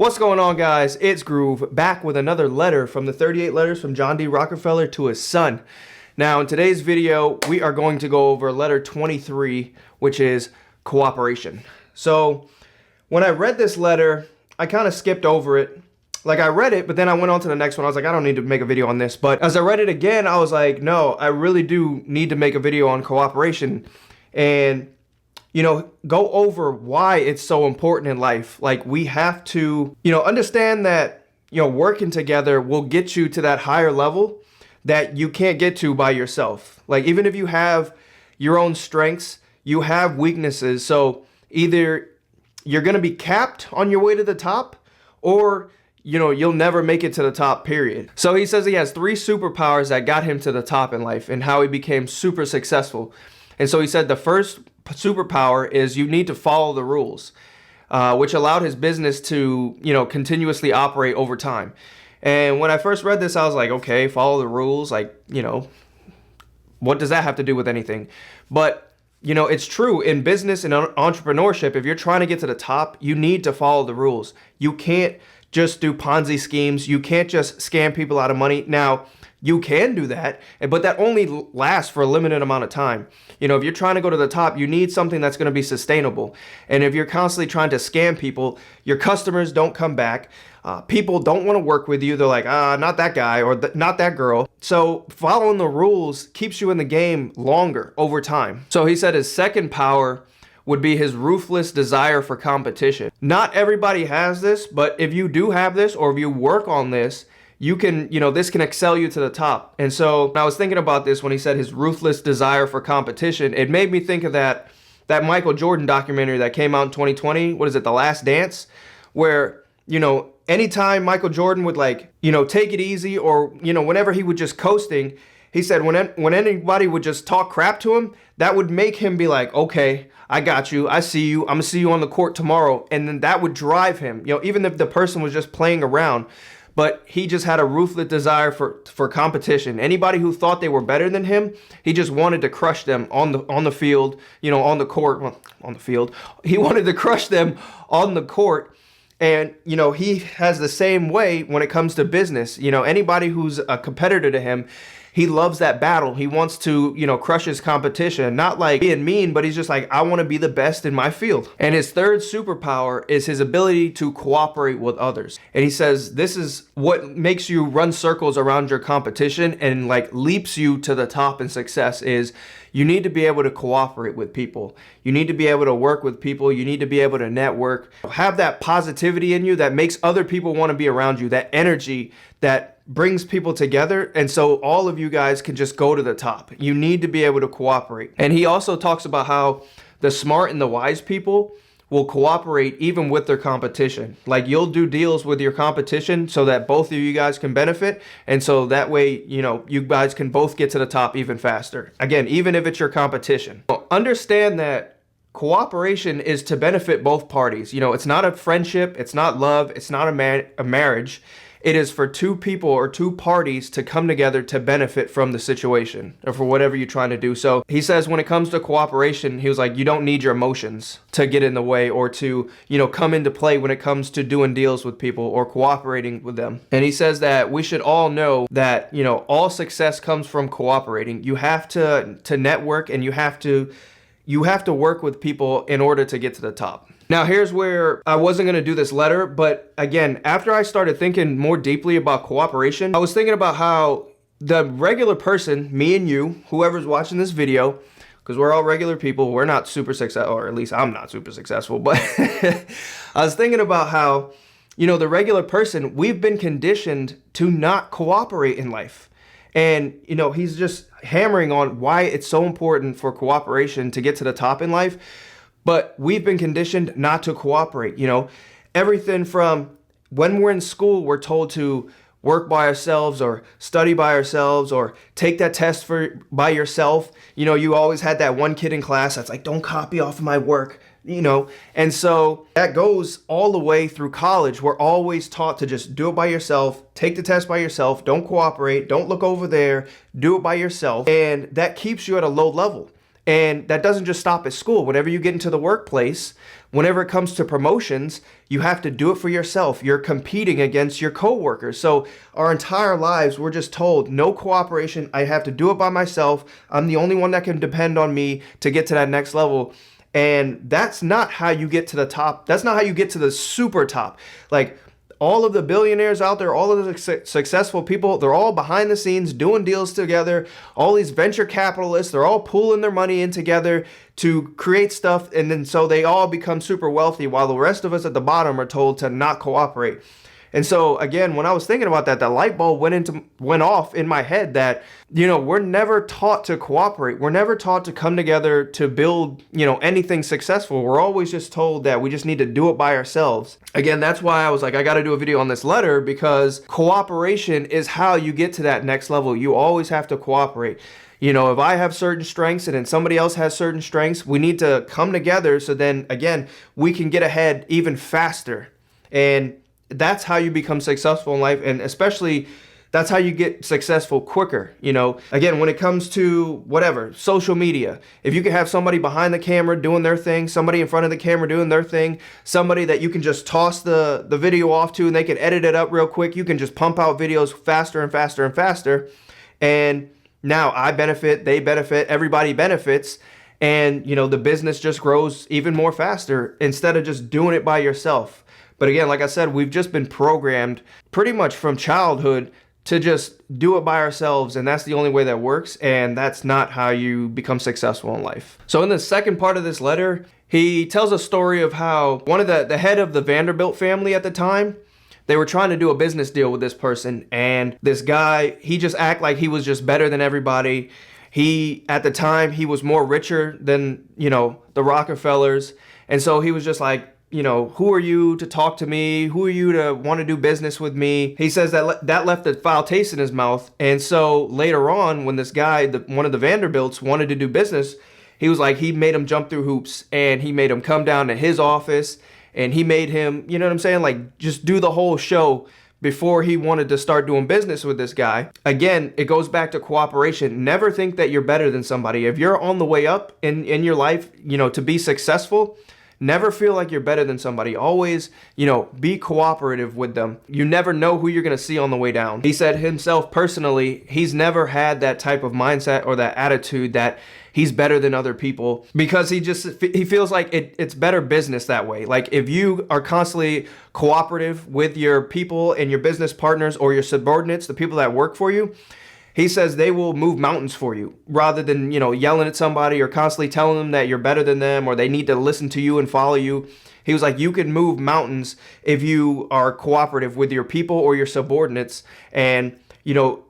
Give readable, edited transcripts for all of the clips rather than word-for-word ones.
What's going on, guys? It's Groove, back with another letter from the 38 letters from J.D Rockefeller to his son. Now, in today's video, we are going to go over letter 23, which is cooperation. So, when I read this letter, I kind of skipped over it. Like, I read it, but then I went on to the next one. I was like, I don't need to make a video on this. But as I read it again, I was like, no, I really do need to make a video on cooperation. And go over why it's so important in life. Like, we have to, understand that, working together will get you to that higher level that you can't get to by yourself. Like, even if you have your own strengths, you have weaknesses. So either you're going to be capped on your way to the top, or you'll never make it to the top, period. So he says he has 3 superpowers that got him to the top in life and how he became super successful. And so he said the first superpower is you need to follow the rules, which allowed his business to, continuously operate over time. And when I first read this, I was like, okay, follow the rules. Like, what does that have to do with anything? But, it's true in business and entrepreneurship. If you're trying to get to the top, you need to follow the rules. You can't just do Ponzi schemes. You can't just scam people out of money. Now, you can do that, but that only lasts for a limited amount of time. If you're trying to go to the top, you need something that's going to be sustainable. And if you're constantly trying to scam people, your customers don't come back. People don't want to work with you. They're like, not that guy or not that girl. So following the rules keeps you in the game longer over time. So he said his second power would be his ruthless desire for competition. Not everybody has this, but if you do have this, or if you work on this, you can, this can excel you to the top. And so when I was thinking about this, when he said his ruthless desire for competition, it made me think of that Michael Jordan documentary that came out in 2020. What is it? The Last Dance, where, anytime Michael Jordan would take it easy, or, whenever he would just coasting, he said when anybody would just talk crap to him, that would make him be like, okay, I got you. I see you. I'm gonna see you on the court tomorrow. And then that would drive him, even if the person was just playing around. But he just had a ruthless desire for competition. Anybody who thought they were better than him, he just wanted to crush them on the field, on the court, on the field. He wanted to crush them on the court. And, he has the same way when it comes to business. Anybody who's a competitor to him, he loves that battle. He wants to, crush his competition. Not like being mean, but he's just like, I want to be the best in my field. And his third superpower is his ability to cooperate with others. And he says this is what makes you run circles around your competition and leaps you to the top in success is you need to be able to cooperate with people. You need to be able to work with people. You need to be able to network. Have that positivity in you that makes other people want to be around you, that energy that brings people together. And so all of you guys can just go to the top. You need to be able to cooperate. And he also talks about how the smart and the wise people will cooperate even with their competition. Like, you'll do deals with your competition so that both of you guys can benefit. And so that way, you guys can both get to the top even faster. Again, even if it's your competition. Understand that cooperation is to benefit both parties. It's not a friendship. It's not love. It's not a marriage. It is for 2 people or 2 parties to come together to benefit from the situation or for whatever you're trying to do. So he says when it comes to cooperation, he was like, you don't need your emotions to get in the way or to, come into play when it comes to doing deals with people or cooperating with them. And he says that we should all know that, all success comes from cooperating. You have to network, and you have to work with people in order to get to the top. Now, here's where I wasn't going to do this letter, but again, after I started thinking more deeply about cooperation, I was thinking about how the regular person, me and you, whoever's watching this video, because we're all regular people, we're not super successful, or at least I'm not super successful, but I was thinking about how, the regular person, we've been conditioned to not cooperate in life. And, he's just hammering on why it's so important for cooperation to get to the top in life. But we've been conditioned not to cooperate. Everything from when we're in school, we're told to work by ourselves or study by ourselves or take that test by yourself. You always had that one kid in class that's like, don't copy off of my work, And so that goes all the way through college. We're always taught to just do it by yourself, take the test by yourself, don't cooperate, don't look over there, do it by yourself. And that keeps you at a low level. And that doesn't just stop at school. Whenever you get into the workplace, whenever it comes to promotions, you have to do it for yourself. You're competing against your coworkers. So our entire lives, we're just told no cooperation. I have to do it by myself. I'm the only one that can depend on me to get to that next level. And that's not how you get to the top. That's not how you get to the super top. Like, all of the billionaires out there, all of the successful people, they're all behind the scenes doing deals together. All these venture capitalists, they're all pooling their money in together to create stuff. And then so they all become super wealthy while the rest of us at the bottom are told to not cooperate. And so again, when I was thinking about that, the light bulb went off in my head that, we're never taught to cooperate. We're never taught to come together to build, anything successful. We're always just told that we just need to do it by ourselves. Again, that's why I was like, I got to do a video on this letter, because cooperation is how you get to that next level. You always have to cooperate. If I have certain strengths and then somebody else has certain strengths, we need to come together so then, again, we can get ahead even faster. And that's how you become successful in life, and especially that's how you get successful quicker. Again, when it comes to whatever, social media, if you can have somebody behind the camera doing their thing, somebody in front of the camera doing their thing, somebody that you can just toss the video off to and they can edit it up real quick, you can just pump out videos faster and faster and faster. And now I benefit, they benefit, everybody benefits. And, the business just grows even more faster instead of just doing it by yourself. But again, like I said, we've just been programmed pretty much from childhood to just do it by ourselves, and that's the only way that works, and that's not how you become successful in life. So in the second part of this letter, he tells a story of how one of the head of the Vanderbilt family at the time, they were trying to do a business deal with this person, and this guy, he just acted like he was just better than everybody. At the time, he was more richer than, the Rockefellers, and so he was just like, who are you to talk to me? Who are you to want to do business with me? He says that left a foul taste in his mouth. And so later on, when this guy, one of the Vanderbilts, wanted to do business, he was like, he made him jump through hoops, and he made him come down to his office, and he made him, you know what I'm saying? Like, just do the whole show before he wanted to start doing business with this guy. Again, it goes back to cooperation. Never think that you're better than somebody. If you're on the way up in your life, to be successful, never feel like you're better than somebody. Always, be cooperative with them. You never know who you're going to see on the way down. He said himself personally, he's never had that type of mindset or that attitude that he's better than other people, because he feels like it's better business that way. Like, if you are constantly cooperative with your people and your business partners or your subordinates, the people that work for you, he says they will move mountains for you rather than, yelling at somebody or constantly telling them that you're better than them or they need to listen to you and follow you. He was like, you can move mountains if you are cooperative with your people or your subordinates. And,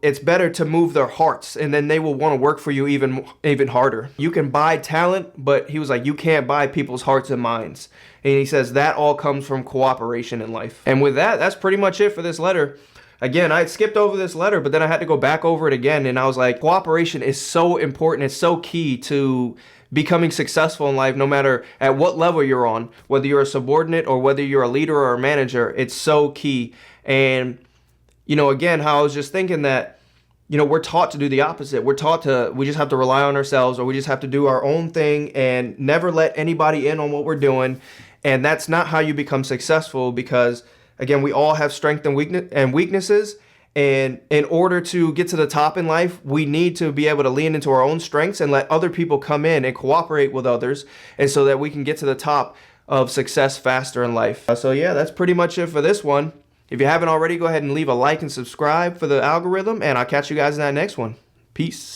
it's better to move their hearts, and then they will want to work for you even harder. You can buy talent, but he was like, you can't buy people's hearts and minds. And he says that all comes from cooperation in life. And with that, that's pretty much it for this letter. Again, I skipped over this letter, but then I had to go back over it again. And I was like, cooperation is so important. It's so key to becoming successful in life, no matter at what level you're on, whether you're a subordinate or whether you're a leader or a manager. It's so key. And, again, how I was just thinking that, we're taught to do the opposite. We just have to rely on ourselves, or we just have to do our own thing and never let anybody in on what we're doing. And that's not how you become successful, because again, we all have strengths and weaknesses, and in order to get to the top in life, we need to be able to lean into our own strengths and let other people come in and cooperate with others, and so that we can get to the top of success faster in life. So yeah, that's pretty much it for this one. If you haven't already, go ahead and leave a like and subscribe for the algorithm, and I'll catch you guys in that next one. Peace.